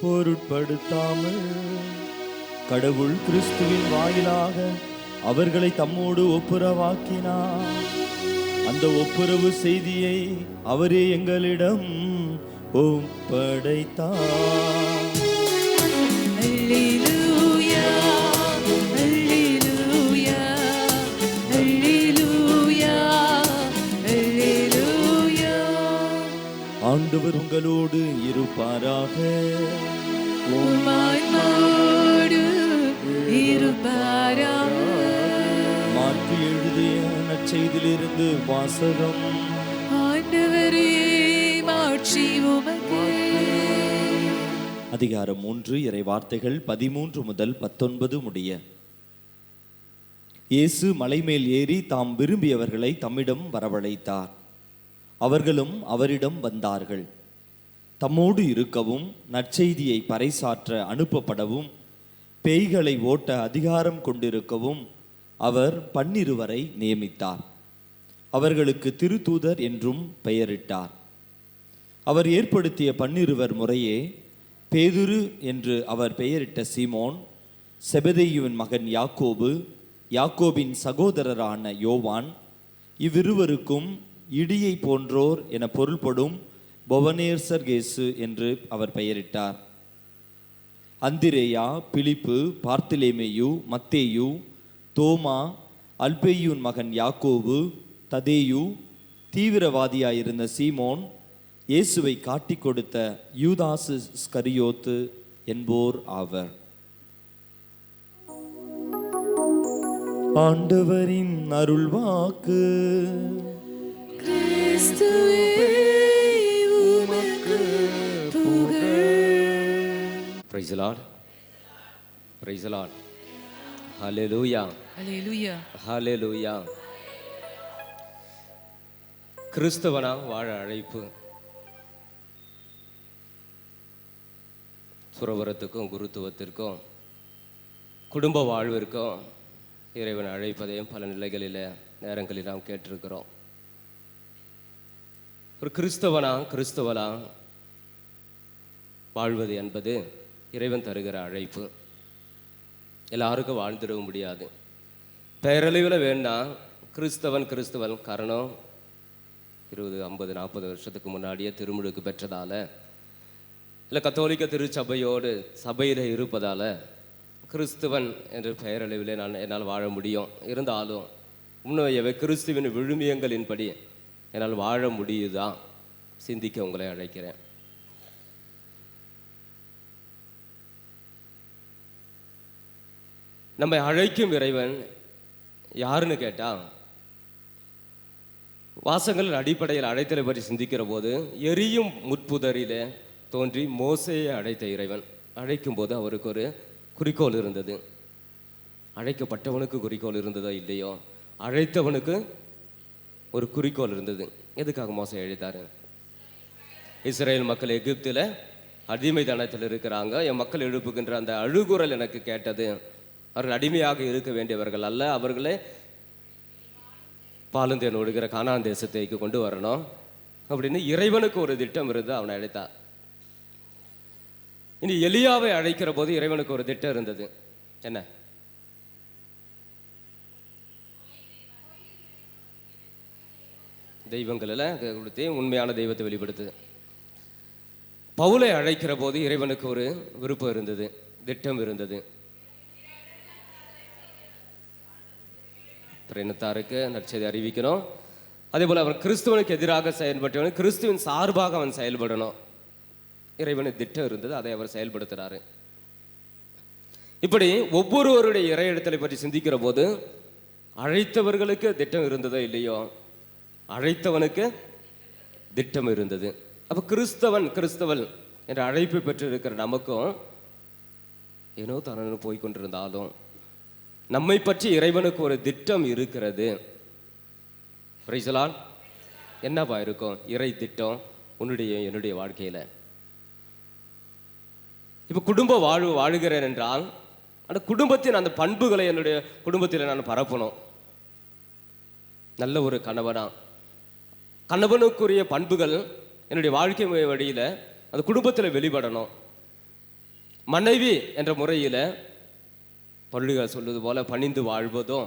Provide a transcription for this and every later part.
பொருட்படுத்தாமல் கடவுள் கிறிஸ்துவின் வாயிலாக அவர்களை தம்மோடு ஒப்புரவாக்கினார். அந்த ஒப்புரவு செய்தியை அவரே எங்களிடம் ஒப்படைத்தார். ஆண்டவர் உங்களோடு இருப்பாராக. மாற்றி எழுதிய நற்செய்தியிலிருந்து வாசகம். ஆண்டவரே மாட்சி உமக்கே. அதிகாரம் 3, இறை வார்த்தைகள் 13 முதல் 19 முடிய. இயேசு மலைமேல் ஏறி தாம் விரும்பியவர்களை தம்மிடம் வரவழைத்தார். அவர்களும் அவரிடம் வந்தார்கள். தம்மோடு இருக்கவும் நற்செய்தியை பறைசாற்ற அனுப்பப்படவும் பேய்களை ஓட்ட அதிகாரம் கொண்டிருக்கவும் அவர் 12 நியமித்தார். அவர்களுக்கு திருத்தூதர் என்றும் பெயரிட்டார். அவர் ஏற்படுத்திய 12 முறையே பேதுரு என்று அவர் பெயரிட்ட சீமோன், செபதேயுவின் மகன் யாக்கோபு, யாக்கோபின் சகோதரரான யோவான், இவ்விருவருக்கும் இடியை போன்றோர் என பொருள்படும் பொவனேர்சர்கேசு என்று அவர் பெயரிட்டார். அந்திரேயா, பிலிப்பு, பார்த்திலேமேயு, மத்தேயு, தோமா, அல்பேயுன் மகன் யாக்கோபு, ததேயு, தீவிரவாதியாயிருந்த சீமோன், இயேசுவை காட்டிக் கொடுத்த யூதாசு ஸ்கரியோத்து என்போர் ஆவர். ஆண்டவரின் அருள்வாக்கு. Praise the Lord. Praise the Lord. Hallelujah. Hallelujah. Hallelujah. கிறிஸ்தவனா வாழ அழைப்பு. சுரவரத்துக்கும் குருத்துவத்திற்கும் குடும்ப வாழ்விற்கும் இறைவன் அழைப்பதையும் பல நிலைகளில் நேரங்களில் நாம் கேட்டிருக்கிறோம். ஒரு கிறிஸ்தவனா வாழ்வது என்பது இறைவன் தருகிற அழைப்பு. எல்லாருக்கும் வாழ்ந்துட முடியாது. பெயரளவில் வேண்டாம் கிறிஸ்தவன் காரணம் 20, 50, 40 வருஷத்துக்கு முன்னாடியே திருமுழுக்கு பெற்றதால், இல்லை கத்தோலிக்க திருச்சபையோடு சபையில் இருப்பதால் கிறிஸ்துவன் என்று பெயரளவில் என்னால் வாழ முடியும். இருந்தாலும் உண்மையவே கிறிஸ்துவின் விழுமியங்களின்படி என்னால் வாழ முடியுதா சிந்திக்க உங்களை அழைக்கிறேன். நம்மை அழைக்கும் இறைவன் யாருன்னு கேட்டால், வாசங்களின் அடிப்படையில் அழைத்தலை பற்றி சிந்திக்கிற போது எரியும் முட்புதரில் தோன்றி மோசையை அழைத்த இறைவன் அழைக்கும் போது அவருக்கு ஒரு குறிக்கோள் இருந்தது. அழைக்கப்பட்டவனுக்கு குறிக்கோள் இருந்ததோ இல்லையோ, அழைத்தவனுக்கு ஒரு குறிக்கோள் இருந்தது. எதுக்காக மோசை அழைத்தார்? இஸ்ரேல் மக்கள் எகிப்தில் அடிமைத்தனத்தில் இருக்கிறாங்க. என் மக்கள் எழுப்புகின்ற அந்த அழுகுரல் எனக்கு கேட்டது. அவர்கள் அடிமையாக இருக்க வேண்டியவர்கள் அல்ல, அவர்களே பாலுந்தேன் ஒடுகிற கானான் தேசத்தைக்கு கொண்டு வரணும் அப்படின்னு இறைவனுக்கு ஒரு திட்டம் இருந்து அவனை அழைத்தார். இனி எலியாவை அழைக்கிற போது இறைவனுக்கு ஒரு திட்டம் இருந்தது. என்ன? தெய்வங்களில் கொடுத்து உண்மையான தெய்வத்தை வெளிப்படுத்துது. பவுலை அழைக்கிற போது இறைவனுக்கு ஒரு விருப்பம் இருந்தது, திட்டம் இருந்தது. இனத்தாருக்கு நற்செய்தி அறிவிக்கணும். அதே போல் அவன் கிறிஸ்துவனுக்கு எதிராக செயல்பட்டவன் கிறிஸ்துவின் சார்பாக அவன் செயல்படணும். இறைவனுக்கு திட்டம் இருந்தது, அதை அவர் செயல்படுத்துகிறாரு. இப்படி ஒவ்வொருவருடைய இறையிடத்தை பற்றி சிந்திக்கிற போது அழைத்தவர்களுக்கு திட்டம் இருந்ததோ இல்லையோ, அழைத்தவனுக்கு திட்டம் இருந்தது. அப்போ கிறிஸ்தவன் என்ற அழைப்பு பெற்று இருக்கிற நமக்கும் ஏனோ தானு போய்கொண்டிருந்தாலும் நம்மை பற்றி இறைவனுக்கு ஒரு திட்டம் இருக்கிறது. Praise the Lord. என்னப்பா இருக்கும் இறை திட்டம் என்னுடைய வாழ்க்கையில்? இப்போ குடும்ப வாழுகிறேன் என்றால் அந்த குடும்பத்தின் அந்த பண்புகளை என்னுடைய குடும்பத்தில் நான் பரப்பணும். நல்ல ஒரு கணவனுக்குரிய பண்புகள் என்னுடைய வாழ்க்கை வழியில் அந்த குடும்பத்தில் வெளிப்படணும். மனைவி என்ற முறையில் பள்ளிகள் சொல்வது போல பணிந்து வாழ்வதோ,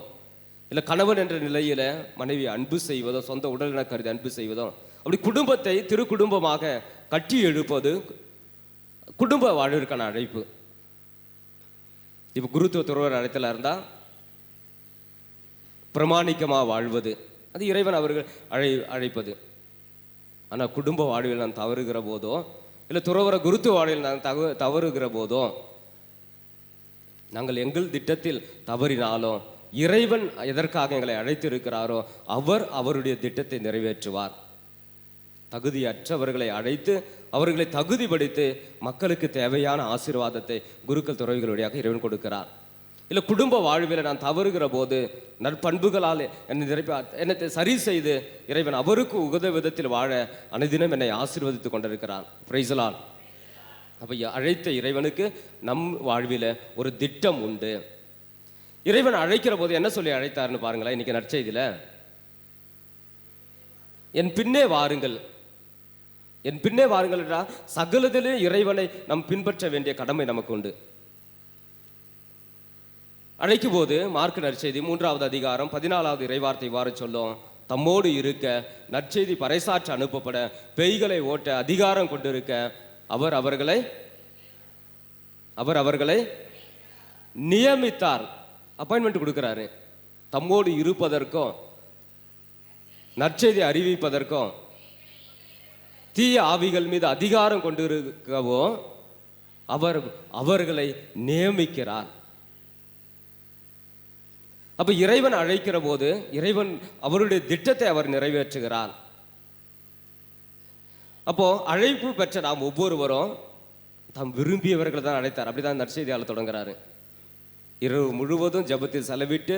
இல்லை கணவன் என்ற நிலையில் மனைவி அன்பு செய்வதோ, சொந்த உடலின கருதி அன்பு செய்வதோ, அப்படி குடும்பத்தை திரு குடும்பமாக கட்டி எழுப்பது குடும்ப வாழ்விற்கான அழைப்பு. இப்போ குருத்துவ துறவர் அழைத்தல இருந்தால் பிரமாணிக்கமாக வாழ்வது, அது இறைவன் அவர்கள் அழைப்பது. ஆனால் குடும்ப வாழ்வில் நான் தவறுகிற போதோ, இல்லை துறவர குருத்துவ வாழ்வில் நான் தவறுகிற போதோ, நாங்கள் எங்கள் திட்டத்தில் தவறினாலும் இறைவன் எதற்காக எங்களை அழைத்து இருக்கிறாரோ அவர் அவருடைய திட்டத்தை நிறைவேற்றுவார். தகுதியற்றவர்களை அழைத்து அவர்களை தகுதிப்படுத்தி மக்களுக்கு தேவையான ஆசீர்வாதத்தை குருக்கள் துறவிகள் வழியாக இறைவன் கொடுக்கிறார். இல்லை குடும்ப வாழ்வில் நான் தவறுகிற போது நற்பண்புகளால் என்னை சரி செய்து இறைவன் அவருக்கு உகந்த விதத்தில் வாழ அனுதினம் என்னை ஆசீர்வதித்து கொண்டிருக்கிறான். Praise the Lord. அப்போ அழைத்த இறைவனுக்கு நம் வாழ்வில் ஒரு திட்டம் உண்டு. இறைவன் அழைக்கிற போது என்ன சொல்லி அழைத்தார்னு பாருங்களேன். இன்னைக்கு நற்செய்தியில் என் பின்னே வாருங்கள், என் பின்னே வாருங்கள் என்றால் சகலத்திலே இறைவனை நாம் பின்பற்ற வேண்டிய கடமை நமக்கு உண்டு. அழைக்கும் போது மார்க் நற்செய்தி 3வது அதிகாரம் 14வது இறைவார்த்தை இவ்வாறு சொல்லும்: தம்மோடு இருக்க, நற்செய்தி பறைசாற்ற அனுப்பப்பட, பேய்களை ஓட்ட அதிகாரம் கொண்டிருக்க அவர் அவர்களை நியமித்தார். அப்பாயின்மெண்ட் கொடுக்கிறாரு. தம்மோடு இருப்பதற்கும் நற்செய்தி அறிவிப்பதற்கும் தீய ஆவிகள் மீது அதிகாரம் கொண்டிருக்கவோ அவர்களை நியமிக்கிறார். அப்ப இறைவன் அழைக்கிற போது இறைவன் அவருடைய திட்டத்தை அவர் நிறைவேற்றுகிறார். அப்போ அழைப்பு பெற்ற நாம் ஒவ்வொருவரும் தாம் விரும்பியவர்களை தான் அழைத்தார். அப்படிதான் நற்செய்தியாளர் தொடங்குறாரு. இரவு முழுவதும் ஜெபத்தில் செலவிட்டு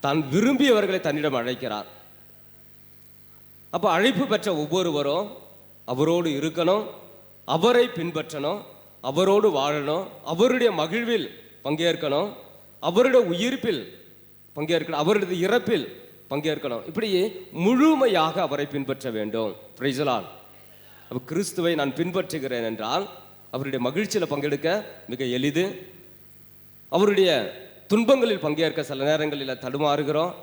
தான் விரும்பியவர்களை தன்னிடம் அழைக்கிறார். அப்போ அழைப்பு பெற்ற ஒவ்வொருவரும் அவரோடு இருக்கணும், அவரை பின்பற்றணும், அவரோடு வாழணும், அவருடைய மகிழ்வில் பங்கேற்கணும், அவருடைய உயிர்ப்பில் பங்கேற்கணும், அவருடைய இறப்பில் பங்கேற்கணும். இப்படி முழுமையாக அவரை பின்பற்ற வேண்டும். Praise the Lord. அப்போ கிறிஸ்துவை நான் பின்பற்றுகிறேன் என்றால் அவருடைய மகிழ்ச்சியில் பங்கெடுக்க மிக எளிது. அவருடைய துன்பங்களில் பங்கேற்க சில நேரங்களில் தடுமாறுகிறோம்.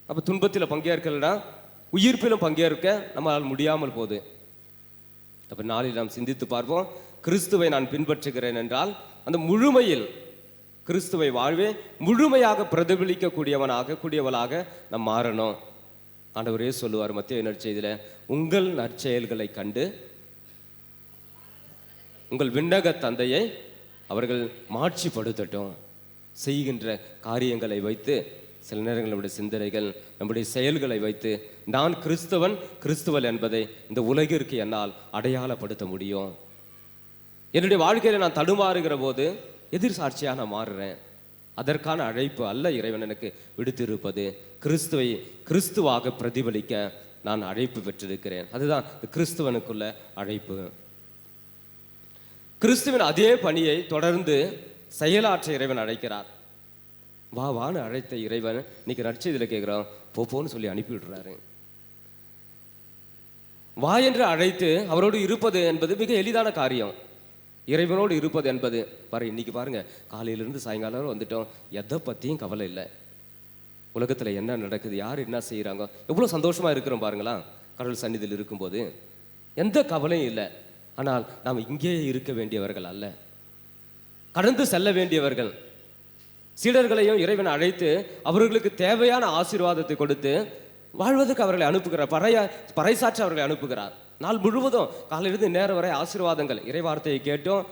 அப்போ துன்பத்தில் பங்கேற்கலைன்னா உயிர்ப்பிலும் பங்கேற்க நம்மளால் முடியாமல் போகுது. அப்போ நாளில் நாம் சிந்தித்து பார்ப்போம். கிறிஸ்துவை நான் பின்பற்றுகிறேன் என்றால் அந்த முழுமையில் கிறிஸ்துவை வாழ்வே முழுமையாக பிரதிபலிக்கக்கூடியவளாக நாம் மாறணும். ஆண்டவரே சொல்லுவார் மத்தேயு நற்செய்தியில், உங்கள் நற்செயல்களை கண்டு உங்கள் விண்ணக தந்தையை அவர்கள் மாட்சிப்படுத்தட்டும். செய்கின்ற காரியங்களை வைத்து சில நேரங்கள் நம்முடைய சிந்தனைகள், நம்முடைய செயல்களை வைத்து நான் கிறிஸ்துவல் என்பதை இந்த உலகிற்கு என்னால் அடையாளப்படுத்த முடியும். என்னுடைய வாழ்க்கையில் நான் தடுமாறுகிற போது எதிர் சாட்சியாக நான் மாறுறேன். அதற்கான அழைப்பு அல்ல இறைவன் எனக்கு விடுத்திருப்பது. கிறிஸ்துவை கிறிஸ்துவாக பிரதிபலிக்க நான் அழைப்பு பெற்றிருக்கிறேன். அதுதான் கிறிஸ்துவனுக்குள்ள அழைப்பு. கிறிஸ்துவின் அதே பணியை தொடர்ந்து செயலாற்ற இறைவன் அழைக்கிறார். வான்னு அழைத்த இறைவன் இன்னைக்கு நற்செய்தியில் கேட்குறோம், போன்னு சொல்லி அனுப்பி விடுறாரு. வா என்று அழைத்து அவரோடு இருப்பது என்பது மிக எளிதான காரியம். இறைவனோடு இருப்பது என்பது இன்னைக்கு பாருங்க, காலையிலிருந்து சாயங்காலம் வந்துட்டோம், எதை பற்றியும் கவலை இல்லை. உலகத்தில் என்ன நடக்குது, யார் என்ன செய்கிறாங்க, எவ்வளோ சந்தோஷமாக இருக்கிறோம் பாருங்களா. கடவுள் சந்நிதியில் இருக்கும்போது எந்த கவலையும் இல்லை. ஆனால் நாம் இங்கேயே இருக்க வேண்டியவர்கள் அல்ல, கடந்து செல்ல வேண்டியவர்கள். சீடர்களையும் இறைவன் அழைத்து அவர்களுக்கு தேவையான ஆசீர்வாதத்தை கொடுத்து வாழ்வதற்கு அவர்களை அனுப்புகிறார். பறைசாற்ற அவர்களை அனுப்புகிறார். நாள் முழுவதும் காலையிலிருந்து நேரம் வரை ஆசீர்வாதங்கள், இறைவார்த்தையை கேட்டோம்,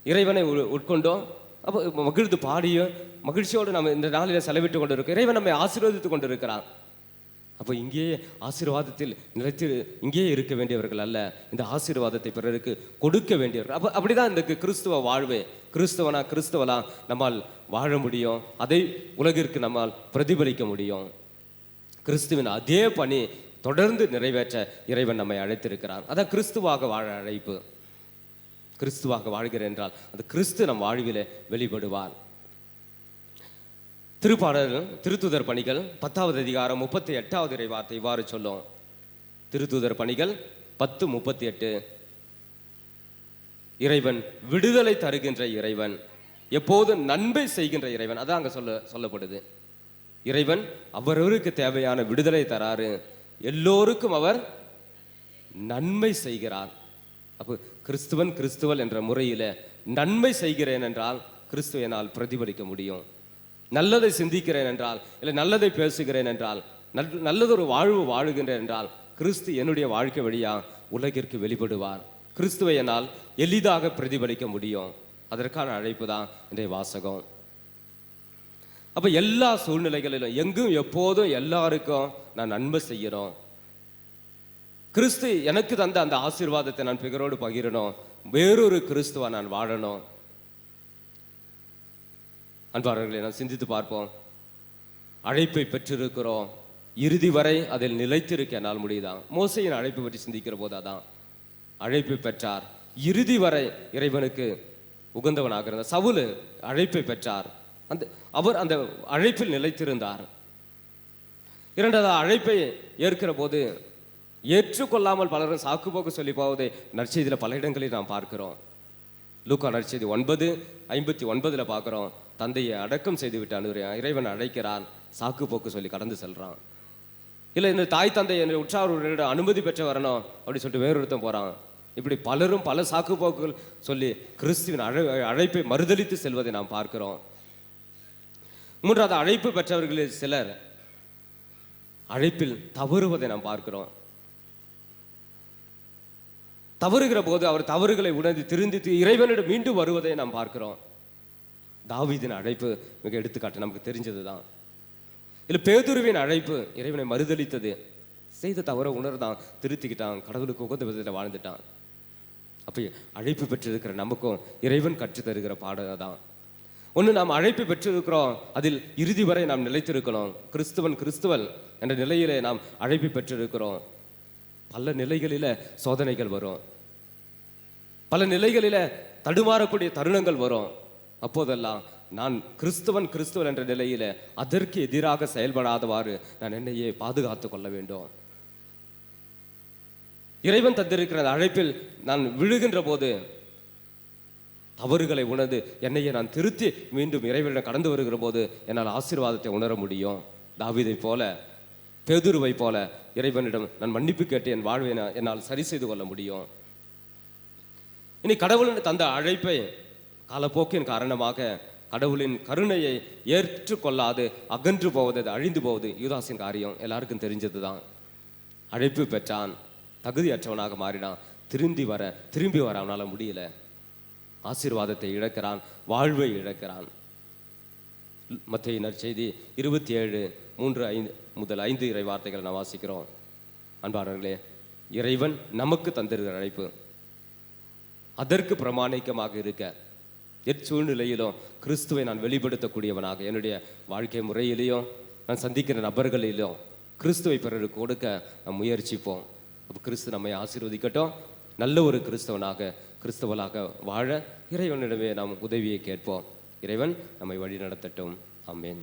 இறைவனை உட்கொண்டோம். அப்போ மகிழ்ந்து பாடியும் மகிழ்ச்சியோடு நம்ம இந்த நாளில் செலவிட்டு கொண்டு இருக்கோம். இறைவன் நம்மை ஆசீர்வதித்து கொண்டு இருக்கிறான். அப்போ இங்கேயே ஆசீர்வாதத்தில் நிலைத்து இங்கேயே இருக்க வேண்டியவர்கள் அல்ல, இந்த ஆசீர்வாதத்தை பிறருக்கு கொடுக்க வேண்டியவர்கள். அப்போ அப்படிதான் இந்த கிறிஸ்துவ வாழ்வே. கிறிஸ்தவனா நம்மால் வாழ முடியும், அதை உலகிற்கு நம்மால் பிரதிபலிக்க முடியும். கிறிஸ்துவின் அதே பணி தொடர்ந்து நிறைவேற்ற இறைவன் நம்மை அழைத்திருக்கிறார். அதான் கிறிஸ்துவாக வாழ அழைப்பு. கிறிஸ்துவாக வாழ்கிறேன் என்றால் அந்த கிறிஸ்து நம் வாழ்விலே வெளிப்படுவார். திருத்தூதர் பணிகள் 10வது அதிகாரம் 38வது இறைவார்த்தை இவ்வாறு சொல்லும். திருத்தூதர் பணிகள் 10:38. இறைவன் விடுதலை தருகின்ற இறைவன், எப்போதும் நன்மை செய்கின்ற இறைவன். அதான் அங்க சொல்லப்படுது. இறைவன் அவரவருக்கு தேவையான விடுதலை தராரு, எல்லோருக்கும் அவர் நன்மை செய்கிறார். அப்போ கிறிஸ்துவல் என்ற முறையில நன்மை செய்கிறேன் என்றால் கிறிஸ்துவனால் பிரதிபலிக்க முடியும். நல்லதை சிந்திக்கிறேன் என்றால், இல்லை நல்லதை பேசுகிறேன் என்றால், நல்லதொரு வாழ்வு வாழுகின்றேன் என்றால் கிறிஸ்து என்னுடைய வாழ்க்கை வழியா உலகிற்கு வெளிப்படுவார். கிறிஸ்துவை என்னால் எளிதாக பிரதிபலிக்க முடியும். அதற்கான அழைப்பு தான் இன்றைய வாசகம். அப்ப எல்லா சூழ்நிலைகளிலும் எங்கும் எப்போதும் எல்லாருக்கும் நான் நன்மை செய்யணும். கிறிஸ்து எனக்கு தந்த அந்த ஆசீர்வாதத்தை நான் பிறரோடு பகிரணும். வேறொரு கிறிஸ்துவா நான் வாழணும். அன்பாளர்களை நான் சிந்தித்து பார்ப்போம். அழைப்பை பெற்றிருக்கிறோம், இறுதி வரை அதில் நிலைத்திருக்க என்னால் முடியுதான். மோசையின் அழைப்பை பற்றி சிந்திக்கிற போது அதான், அழைப்பை பெற்றார், இறுதி வரை இறைவனுக்கு உகந்தவனாக இருந்தார். சவுல் அழைப்பை பெற்றார், அவர் அந்த அழைப்பில் நிலைத்திருந்தார். இரண்டாவது, அழைப்பை ஏற்கிற போது ஏற்றுக்கொள்ளாமல் பலரும் சாக்கு போக்கு சொல்லி போவதை நற்செய்தியில் பல இடங்களில் நாம் பார்க்கிறோம். லூக்கா நற்செய்தி 9:59 பார்க்கிறோம். தந்தையை அடக்கம் செய்து விட்டான், இறைவன் அழைக்கிறான், சாக்கு போக்கு சொல்லி கடந்து செல்றான். இல்லை, இந்த தாய் தந்தை என்னுடைய உற்சாக அனுமதி பெற்று வரணும் அப்படி சொல்லிட்டு வேறொருத்தம் போறான். இப்படி பலரும் பல சாக்கு போக்குகள் சொல்லி கிறிஸ்துவின் அழைப்பை மறுதலித்து செல்வதை நாம் பார்க்கிறோம். மூன்றாவது, அழைப்பு பெற்றவர்களில் சிலர் அழைப்பில் தவறுவதை நாம் பார்க்கிறோம். தவறுகிற போது அவர் தவறுகளை உணர்ந்து திருந்தி இறைவனிடம் மீண்டும் வருவதை நாம் பார்க்கிறோம். தாவீதின் அழைப்பு மிக எடுத்துக்காட்டு, நமக்கு தெரிஞ்சதுதான். இல்லை, பேதுருவின் அழைப்பு இறைவனை மறுதலித்தது. செய்த தவற உணர்ந்தான், திருத்திக்கிட்டான், கடவுளுக்கு உகந்த விதத்தில் வாழ்ந்துட்டான். அப்போ அழைப்பு பெற்றிருக்கிற நமக்கும் இறைவன் கற்று தருகிற பாடம் தான். ஒன்று, நாம் அழைப்பு பெற்றிருக்கிறோம், அதில் இறுதி வரை நாம் நிலைத்திருக்கணும். கிறிஸ்துவல் என்ற நிலையிலே நாம் அழைப்பு பெற்றிருக்கிறோம். பல நிலைகளில சோதனைகள் வரும், பல நிலைகளில தடுமாறக்கூடிய தருணங்கள் வரும். அப்போதெல்லாம் நான் கிறிஸ்துவன் என்ற நிலையில அதற்கு எதிராக செயல்படாதவாறு நான் என்னையே பாதுகாத்து கொள்ள வேண்டும். இறைவன் தந்திருக்கிற அழைப்பில் நான் விழுகின்ற போது தவறுகளை உணர்ந்து என்னையே நான் திருத்தி மீண்டும் இறைவனிடம் கடந்து வருகிற போது என்னால் ஆசீர்வாதத்தை உணர முடியும். தாவீதை போல, பேதுருவை போல இறைவனிடம் நான் மன்னிப்பு கேட்டு என் வாழ்வை என்னால் சரி செய்து கொள்ள முடியும். இனி கடவுள் தந்த அழைப்பை காலப்போக்கின் காரணமாக கடவுளின் கருணையை ஏற்றுக்கொள்ளாது அகன்று போவது, அழிந்து போவது யூதாசின் காரியம் எல்லாருக்கும் தெரிஞ்சது தான். அழைப்பு பெற்றான், தகுதியற்றவனாக மாறினான், திரும்பி வர அவனால் முடியல. ஆசீர்வாதத்தை இழக்கிறான், வாழ்வை இழக்கிறான். மத்தேயு நற்செய்தி 27:3-5 இறை வார்த்தைகளை நான் வாசிக்கிறோம். அன்பானவர்களே, இறைவன் நமக்கு தந்திருக்கிற அழைப்பு அதற்கு பிரமாணிக்கமாக இருக்க, எச்சூழ்நிலையிலும் கிறிஸ்துவை நான் வெளிப்படுத்தக்கூடியவனாக என்னுடைய வாழ்க்கை முறையிலையும் நான் சந்திக்கிற நபர்களிலும் கிறிஸ்துவை பிறருக்கு கொடுக்க நாம் முயற்சிப்போம். அப்போ கிறிஸ்து நம்மை ஆசீர்வதிக்கட்டும். நல்ல ஒரு கிறிஸ்தவனாக வாழ இறைவனிடமே நாம் உதவியை கேட்போம். இறைவன் நம்மை வழி நடத்தட்டும். ஆமென்.